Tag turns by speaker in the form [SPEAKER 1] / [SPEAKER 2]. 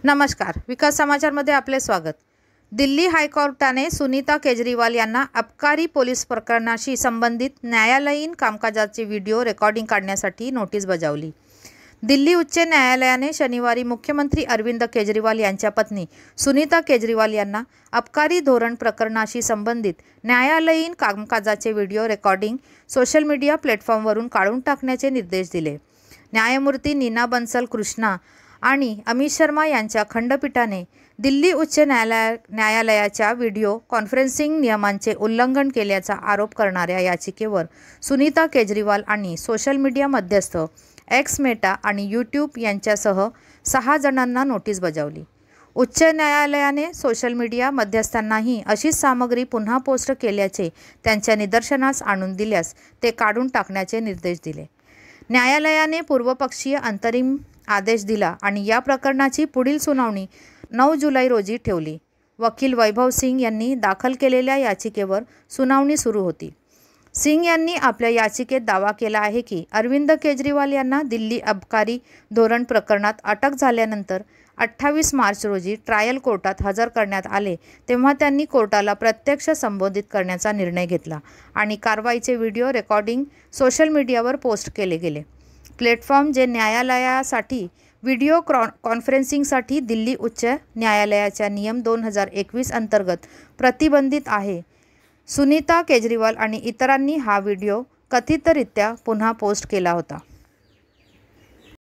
[SPEAKER 1] नमस्कार, विकास समाचारमध्ये आपले स्वागत। दिल्ली हायकोर्टाने सुनीता केजरीवाल यांना अबकारी पोलीस प्रकरणाशी संबंधित न्यायालयीन कामकाजाचे व्हिडिओ रेकॉर्डिंग काढण्यासाठी नोटीस बजावली। दिल्ली उच्च न्यायालयाने शनिवारी मुख्यमंत्री अरविंद केजरीवाल यांच्या पत्नी सुनीता केजरीवाल यांना अबकारी धोरण प्रकरणाशी संबंधित न्यायालयीन कामकाजाचे व्हिडिओ रेकॉर्डिंग सोशल मीडिया प्लॅटफॉर्मवरून काढून टाकण्याचे निर्देश दिले। न्यायमूर्ती नीना बंसल कृष्णा आणि अमित शर्मा यांच्या खंडपीठाने दिल्ली उच्च न्यायालयाच्या व्हिडिओ कॉन्फरन्सिंग नियमांचे उल्लंघन केल्याचा आरोप करणाऱ्या याचिकेवर सुनीता केजरीवाल आणि सोशल मीडिया मध्यस्थ एक्स मेटा आणि यूट्यूब यांच्यासह 6 जणांना नोटीस बजावली। उच्च न्यायालयाने सोशल मीडिया मध्यस्थांनाही अशीच सामग्री पुन्हा पोस्ट केल्याचे त्यांच्या निदर्शनास आणून दिल्यास ते काढून टाकण्याचे निर्देश दिले। न्यायालयाने पूर्वपक्षीय अंतरिम आदेश दिला आणि या प्रकरणाची पुढील सुनावणी 9 जुलै रोजी ठेवली। वकील वैभव सिंग यांनी दाखल केलेल्या याचिकेवर सुनावणी सुरू होती। सिंग यांनी आपल्या याचिकेत दावा केला आहे की अरविंद केजरीवाल यांना दिल्ली अबकारी धोरण प्रकरणात अटक झाल्यानंतर 28 मार्च रोजी ट्रायल कोर्टात हजर करण्यात आले तेव्हा त्यांनी कोर्टाला प्रत्यक्ष संबोधित करण्याचा निर्णय घेतला आणि कारवाईचे व्हिडिओ रेकॉर्डिंग सोशल मीडियावर पोस्ट केले गेले। प्लॅटफॉर्म जे न्यायालयासाठी व्हिडिओ कॉन्फरन्सिंगसाठी दिल्ली उच्च न्यायालयाच्या नियम 2021 अंतर्गत प्रतिबंधित आहे। सुनीता केजरीवाल आणि इतरांनी हा व्हिडिओ कथितरित्या पुन्हा पोस्ट केला होता।